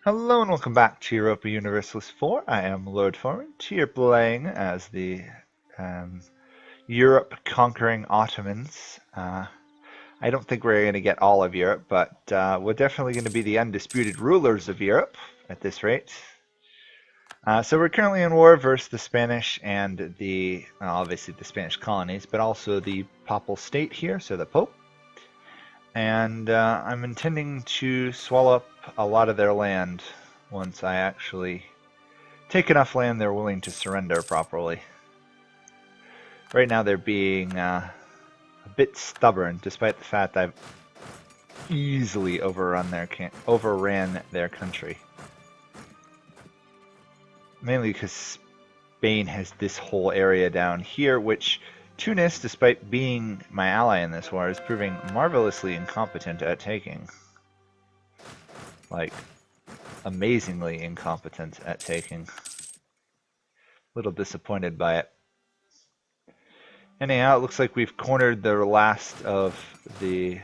Hello and welcome back to Europa Universalis 4. I am Lord Forwind, here playing as the um, Europe conquering Ottomans. I don't think we're going to get all of Europe, but we're definitely going to be the undisputed rulers of Europe at this rate. So we're currently in war versus the Spanish and obviously the Spanish colonies, but also the Papal State here, so the Pope. And I'm intending to swallow up a lot of their land once I actually take enough land they're willing to surrender properly. Right now they're being a bit stubborn, despite the fact I've easily overran their country. Mainly because Spain has this whole area down here, which Tunis, despite being my ally in this war, is proving marvelously incompetent at taking. Like, amazingly incompetent at taking. A little disappointed by it. Anyhow, it looks like we've cornered the last of the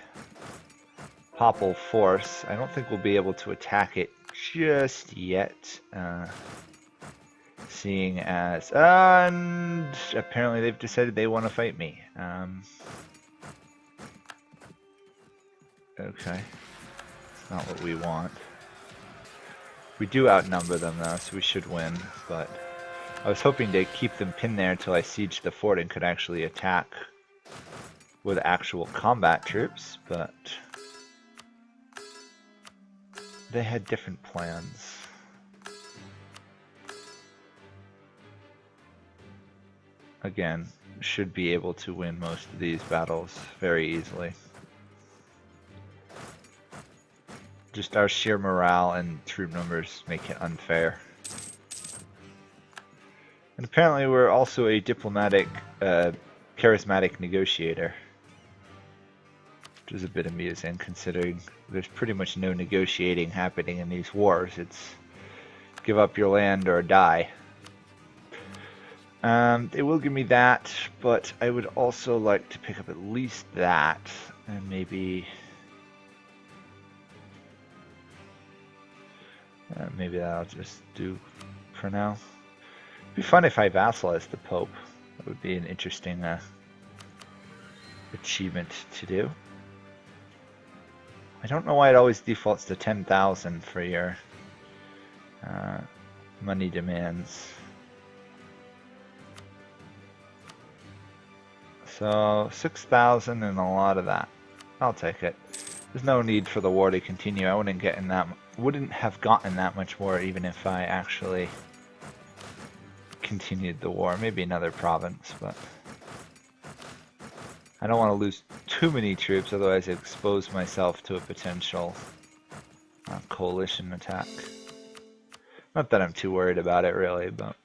Papal force. I don't think we'll be able to attack it just yet. Seeing as... and apparently they've decided they want to fight me. Okay. It's not what we want. We do outnumber them though, so we should win, but I was hoping to keep them pinned there until I sieged the fort and could actually attack with actual combat troops, but they had different plans. Again, should be able to win most of these battles very easily. Just our sheer morale and troop numbers make it unfair. And apparently we're also a diplomatic, charismatic negotiator. Which is a bit amusing considering there's pretty much no negotiating happening in these wars. It's give up your land or die. It will give me that, but I would also like to pick up at least that, and maybe that'll just do for now. It'd be fun if I vassalized the Pope. That would be an interesting achievement to do. I don't know why it always defaults to 10,000 for your money demands. So 6,000 and a lot of that. I'll take it. There's no need for the war to continue. I wouldn't have gotten that much war even if I actually continued the war. Maybe another province, but I don't want to lose too many troops, otherwise I expose myself to a potential coalition attack. Not that I'm too worried about it really, but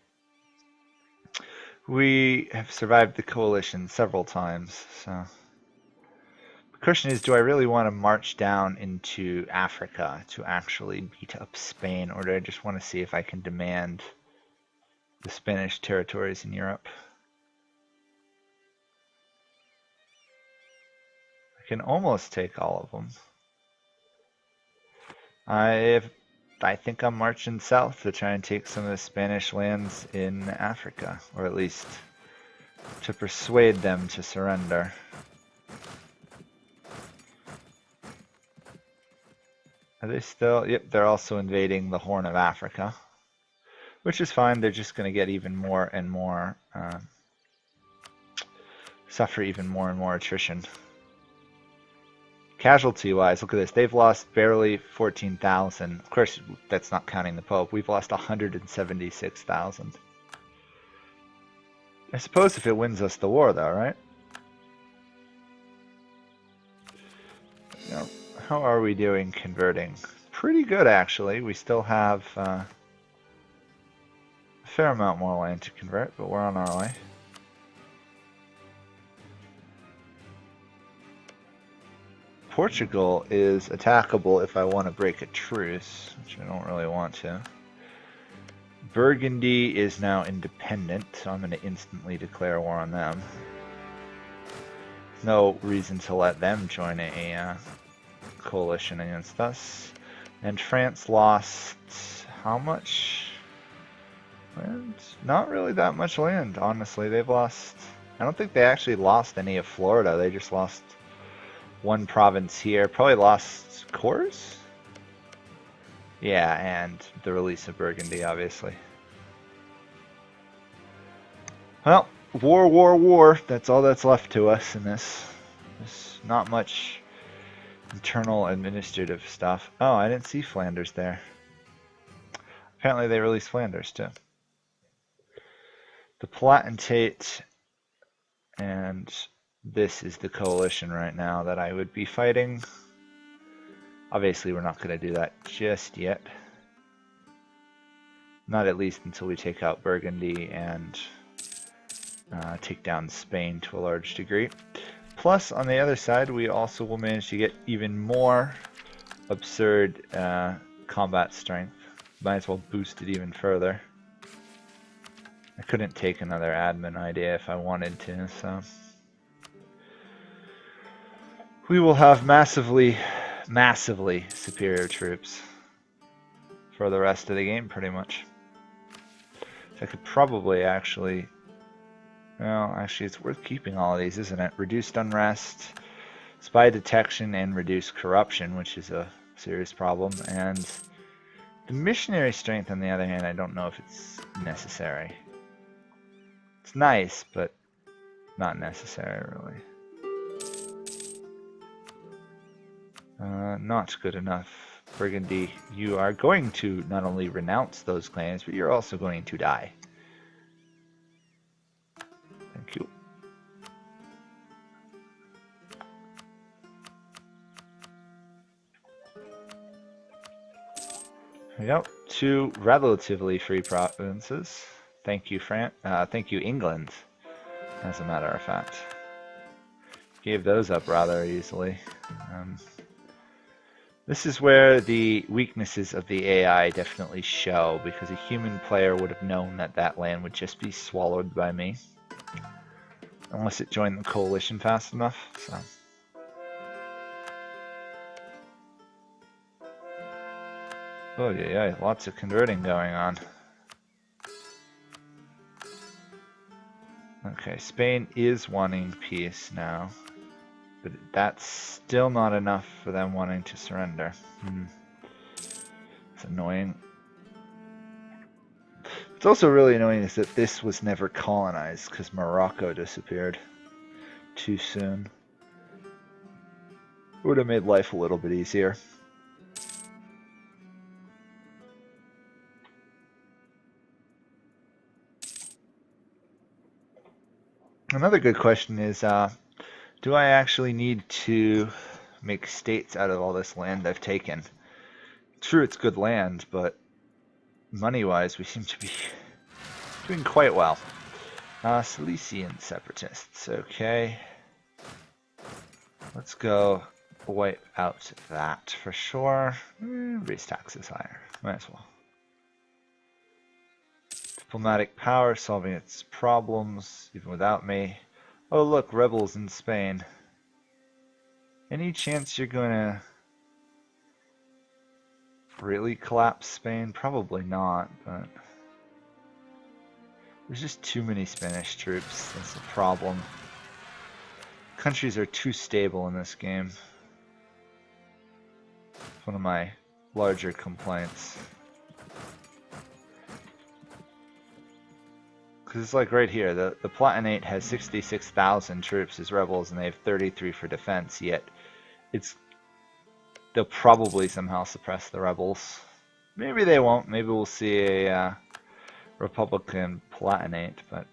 we have survived the coalition several times, so the question is, do I really want to march down into Africa to actually beat up Spain, or do I just want to see if I can demand the Spanish territories in Europe? I can almost take all of them. I think I'm marching south to try and take some of the Spanish lands in Africa, or at least to persuade them to surrender. Are they still? Yep, they're also invading the Horn of Africa, which is fine. They're just going to get even more and more, suffer even more and more attrition. Casualty-wise, look at this. They've lost barely 14,000. Of course, that's not counting the Pope. We've lost 176,000. I suppose if it wins us the war, though, right? No. How are we doing converting? Pretty good, actually. We still have a fair amount more land to convert, but we're on our way. Portugal is attackable if I want to break a truce, which I don't really want to. Burgundy is now independent, so I'm going to instantly declare war on them. No reason to let them join a coalition against us. And France lost how much land? Not really that much land, honestly. They've lost... I don't think they actually lost any of Florida. They just lost one province here. Probably lost Corps? Yeah, and the release of Burgundy, obviously. Well, war. That's all that's left to us in this. There's not much internal administrative stuff. Oh, I didn't see Flanders there. Apparently they released Flanders too. The Palatinate, and this is the coalition right now that I would be fighting. Obviously we're not going to do that just yet. Not at least until we take out Burgundy and take down Spain to a large degree. Plus, on the other side, we also will manage to get even more absurd combat strength. Might as well boost it even further. I couldn't take another admin idea if I wanted to, so... We will have massively superior troops for the rest of the game, pretty much. So I could probably actually... Well, actually, it's worth keeping all of these, isn't it? Reduced unrest, spy detection, and reduced corruption, which is a serious problem. And the missionary strength, on the other hand, I don't know if it's necessary. It's nice, but not necessary, really. Not good enough. Burgundy, you are going to not only renounce those claims, but you're also going to die. Thank you. There we go. 2 relatively free provinces. Thank you, thank you, England, as a matter of fact. Gave those up rather easily. This is where the weaknesses of the AI definitely show, because a human player would have known that that land would just be swallowed by me. Unless it joined the coalition fast enough, so... Oh yeah, lots of converting going on. Okay, Spain is wanting peace now, but that's still not enough for them wanting to surrender. It's annoying. What's also really annoying is that this was never colonized because Morocco disappeared too soon. It would have made life a little bit easier. Another good question is, do I actually need to make states out of all this land I've taken? True, it's good land, but money-wise, we seem to be doing quite well. Silesian separatists, okay. Let's go wipe out that for sure. Raise taxes higher, might as well. Diplomatic power, solving its problems, even without me. Oh look, rebels in Spain. Any chance you're gonna really collapse Spain? Probably not, but there's just too many Spanish troops. That's the problem. Countries are too stable in this game. It's one of my larger complaints. Because it's like right here, the Palatinate has 66,000 troops as rebels and they have 33 for defense, yet they'll probably somehow suppress the rebels. Maybe they won't, maybe we'll see a Republican Palatinate, but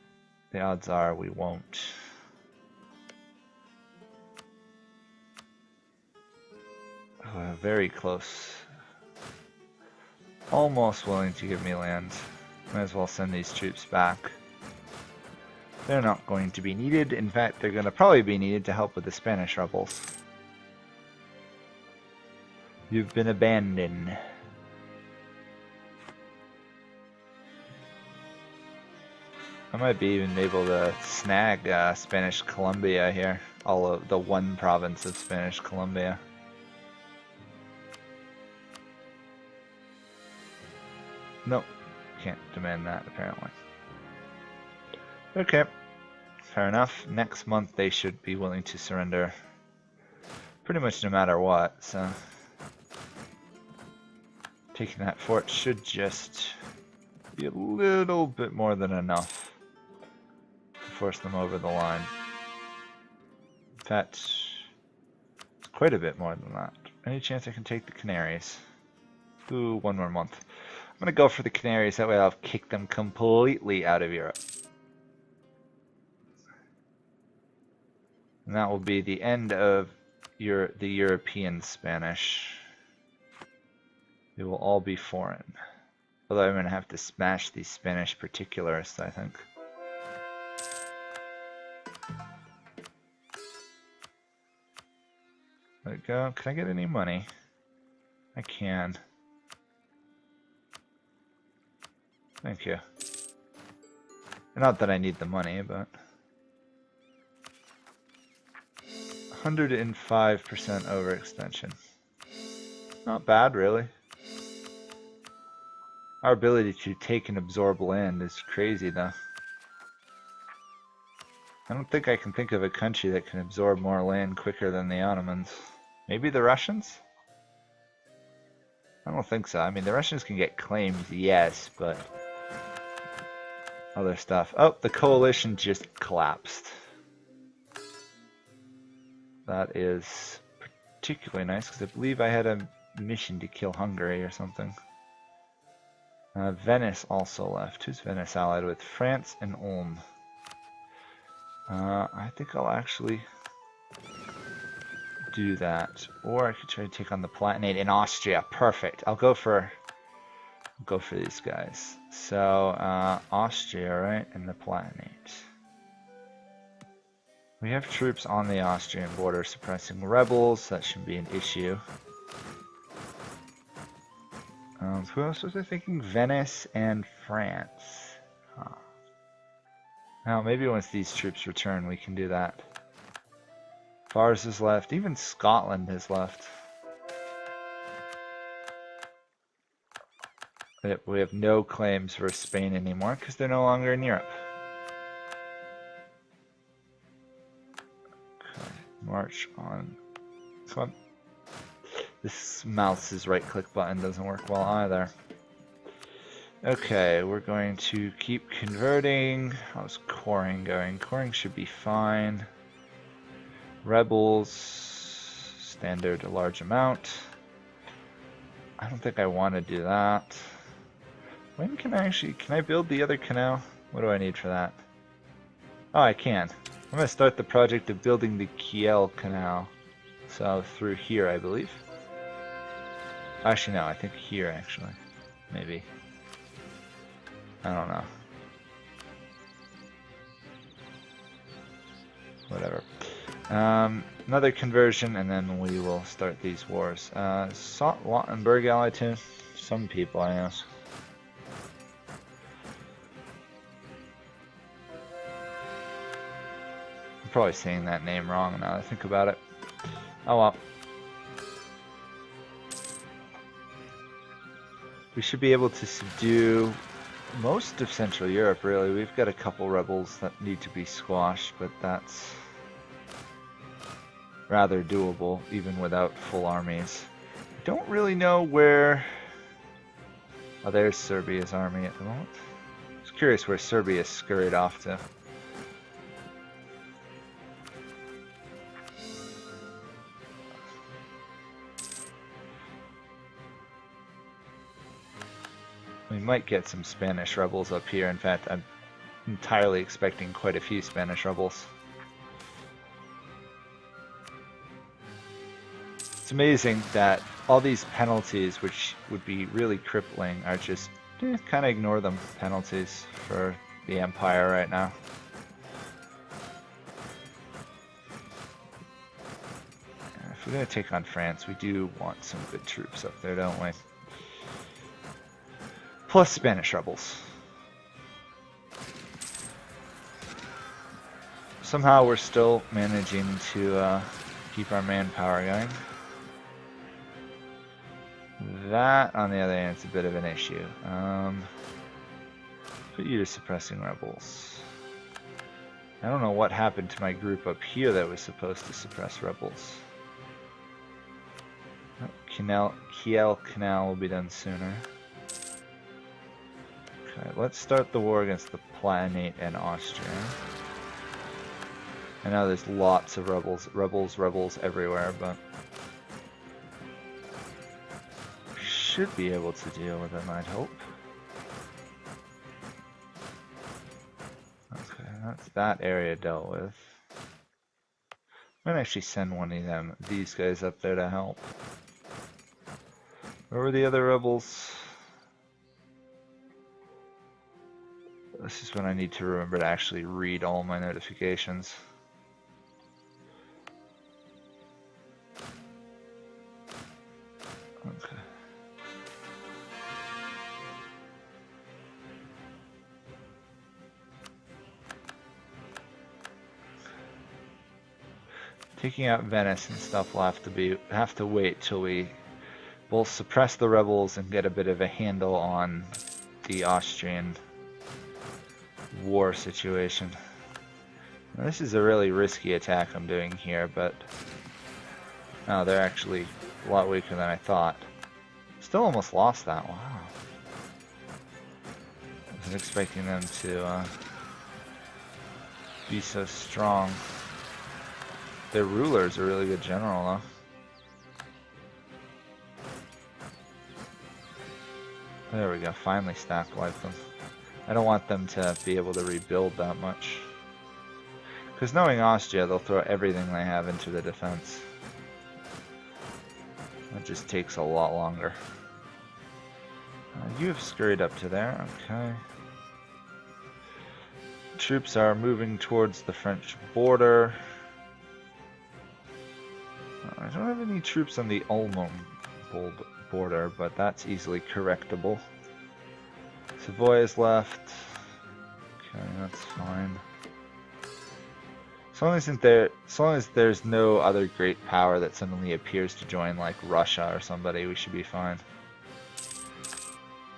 the odds are we won't. Oh, very close. Almost willing to give me land. Might as well send these troops back. They're not going to be needed. In fact, they're going to probably be needed to help with the Spanish rebels. You've been abandoned. I might be even able to snag Spanish Colombia here. All of the one province of Spanish Colombia. Nope, can't demand that apparently. Okay, fair enough. Next month they should be willing to surrender pretty much no matter what, so taking that fort should just be a little bit more than enough to force them over the line. In fact, it's quite a bit more than that. Any chance I can take the Canaries? Ooh, one more month. I'm gonna go for the Canaries, that way I'll kick them completely out of Europe. And that will be the end of the European Spanish. They will all be foreign. Although I'm gonna have to smash these Spanish particularists, I think. There we go. Can I get any money? I can. Thank you. Not that I need the money, but 105% overextension. Not bad, really. Our ability to take and absorb land is crazy, though. I don't think I can think of a country that can absorb more land quicker than the Ottomans. Maybe the Russians? I don't think so. I mean, the Russians can get claims, yes, but other stuff. Oh, the coalition just collapsed. That is particularly nice, because I believe I had a mission to kill Hungary or something. Venice also left. Who's Venice allied with? France and Ulm. I think I'll actually do that. Or I could try to take on the Palatinate in Austria. Perfect. I'll go for these guys. So, Austria, right? And the Palatinate. We have troops on the Austrian border suppressing rebels. That shouldn't be an issue. Who else was I thinking? Venice and France. Huh. Now, maybe once these troops return, we can do that. Fars has left. Even Scotland has left. We have no claims for Spain anymore because they're no longer in Europe. Okay, march on. Come on. This mouse's right-click button doesn't work well either. Okay, we're going to keep converting. How's coring going? Coring should be fine. Rebels, standard a large amount. I don't think I want to do that. When can I build the other canal? What do I need for that? Oh, I can. I'm going to start the project of building the Kiel Canal. So through here, I believe. Actually, no, I think here, actually. Maybe. I don't know. Whatever. Another conversion, and then we will start these wars. Lautenberg allied to some people, I guess. I'm probably saying that name wrong now that I think about it. Oh well. We should be able to subdue most of Central Europe, really. We've got a couple rebels that need to be squashed, but that's rather doable, even without full armies. I don't really know where... Oh, there's Serbia's army at the moment. I was curious where Serbia scurried off to. We might get some Spanish rebels up here. In fact, I'm entirely expecting quite a few Spanish rebels. It's amazing that all these penalties, which would be really crippling, are just kind of ignore them penalties for the Empire right now. If we're going to take on France, we do want some good troops up there, don't we? Plus Spanish rebels. Somehow we're still managing to keep our manpower going. That, on the other hand, is a bit of an issue. Put you to suppressing rebels. I don't know what happened to my group up here that was supposed to suppress rebels. Oh, Kiel Canal will be done sooner. Okay, let's start the war against the Palatinate and Austria. I know there's lots of rebels everywhere, but should be able to deal with them, I'd hope. Okay, that's that area dealt with. I'm gonna actually send one of these guys up there to help. Where were the other rebels? This is when I need to remember to actually read all my notifications. Okay. Taking out Venice and stuff will have to wait till we both suppress the rebels and get a bit of a handle on the Austrian war situation. Now, this is a really risky attack I'm doing here, but no, they're actually a lot weaker than I thought. Still almost lost that. Wow. I wasn't expecting them to be so strong. Their ruler's a really good general, though. There we go, finally stack wiped them. I don't want them to be able to rebuild that much. Because knowing Austria, they'll throw everything they have into the defense. That just takes a lot longer. You have scurried up to there, okay. Troops are moving towards the French border. I don't have any troops on the Ulm border, but that's easily correctable. Savoy is left. Okay, that's fine. As long as there's no other great power that suddenly appears to join, like Russia or somebody, we should be fine.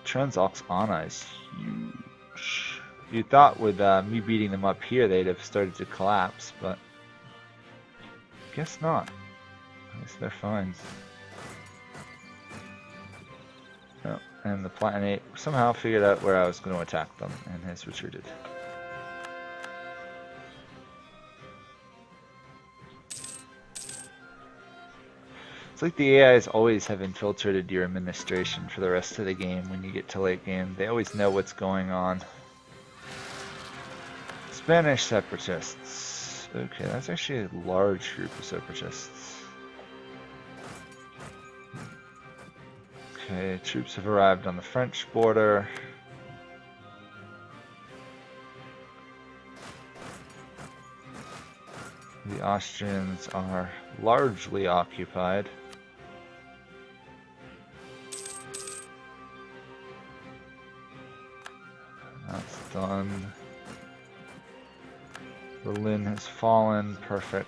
Transoxana is huge. You thought with me beating them up here, they'd have started to collapse, but guess not. I guess they're fine. Oh, and the Palatinate somehow figured out where I was going to attack them and has retreated. It's like the AIs always have infiltrated your administration for the rest of the game when you get to late game. They always know what's going on. Spanish separatists. Okay, that's actually a large group of separatists. Okay, troops have arrived on the French border. The Austrians are largely occupied. That's done. Berlin has fallen. Perfect.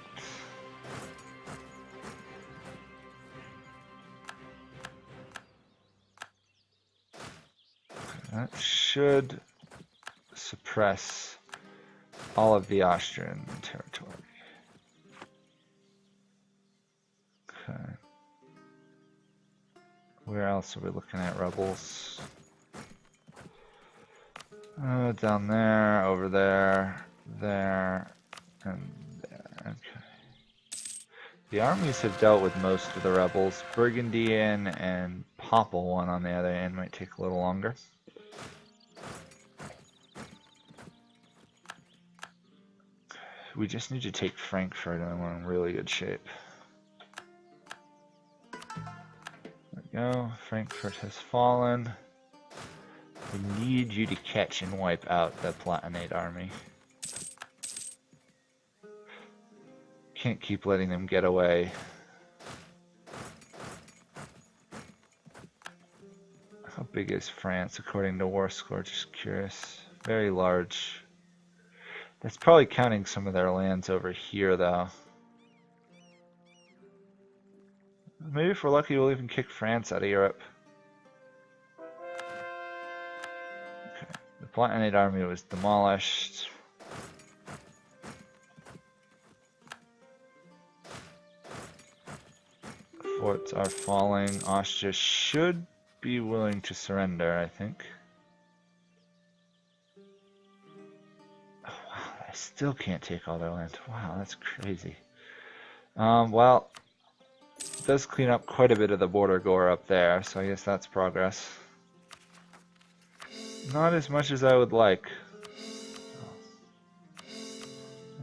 That should suppress all of the Austrian territory. Okay. Where else are we looking at rebels? Down there, over there, there, and there. Okay. The armies have dealt with most of the rebels. Burgundian and Papal one on the other end might take a little longer. We just need to take Frankfurt and we're in really good shape. There we go. Frankfurt has fallen. We need you to catch and wipe out the Palatinate army. Can't keep letting them get away. How big is France according to War Score? Just curious. Very large. That's probably counting some of their lands over here, though. Maybe if we're lucky, we'll even kick France out of Europe. Palatinate army was demolished. Forts are falling. Austria should be willing to surrender, I think. Oh, wow, I still can't take all their land. Wow, that's crazy. Well, it does clean up quite a bit of the border gore up there, so I guess that's progress. Not as much as I would like.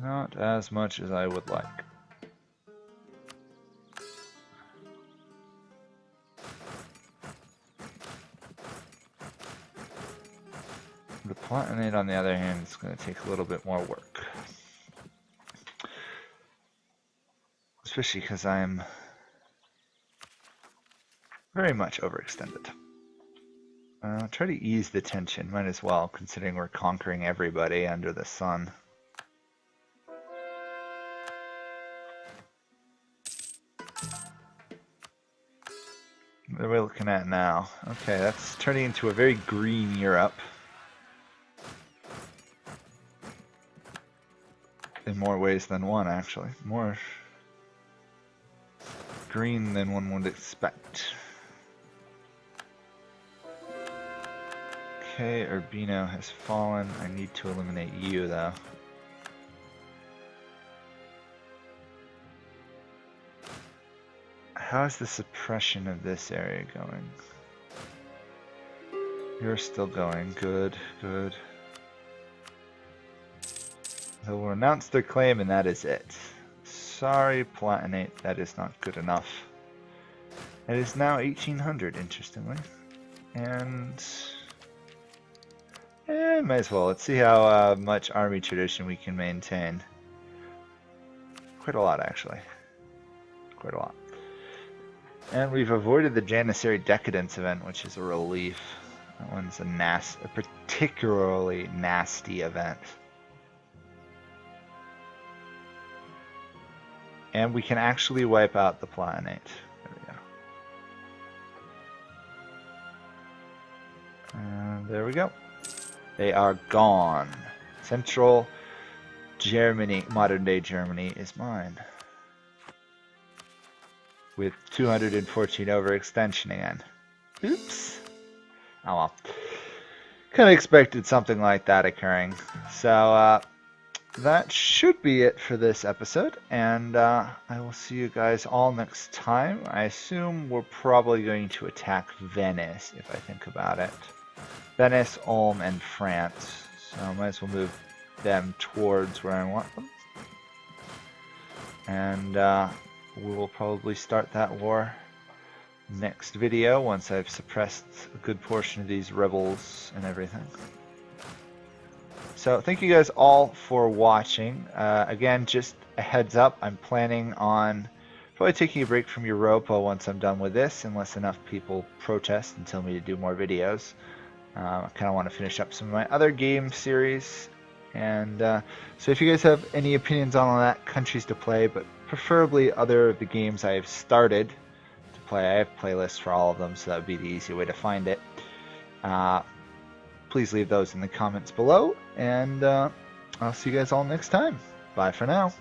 Not as much as I would like. The Palatinate, on the other hand, is going to take a little bit more work. Especially because I'm very much overextended. Try to ease the tension, might as well, considering we're conquering everybody under the sun. What are we looking at now? Okay, that's turning into a very green Europe. In more ways than one, actually. More green than one would expect. Okay, Urbino has fallen. I need to eliminate you, though. How's the suppression of this area going? You're still going. Good, good. They will announce their claim, and that is it. Sorry, Palatinate, that is not good enough. It is now 1800, interestingly. And might as well. Let's see how much army tradition we can maintain. Quite a lot, actually. Quite a lot. And we've avoided the Janissary Decadence event, which is a relief. That one's a particularly nasty event. And we can actually wipe out the Palatinate. There we go. And there we go. They are gone. Central Germany, modern day Germany, is mine. With 214 overextension again. Oops. Oh well. Kind of expected something like that occurring. So, that should be it for this episode, and I will see you guys all next time. I assume we're probably going to attack Venice, if I think about it. Venice, Ulm, and France. So I might as well move them towards where I want them. And we will probably start that war next video once I've suppressed a good portion of these rebels and everything. So thank you guys all for watching. Again, just a heads up, I'm planning on probably taking a break from Europa once I'm done with this, unless enough people protest and tell me to do more videos. I kind of want to finish up some of my other game series. And so if you guys have any opinions on all that, countries to play, but preferably other of the games I have started to play, I have playlists for all of them, so that would be the easy way to find it. Please leave those in the comments below, and I'll see you guys all next time. Bye for now.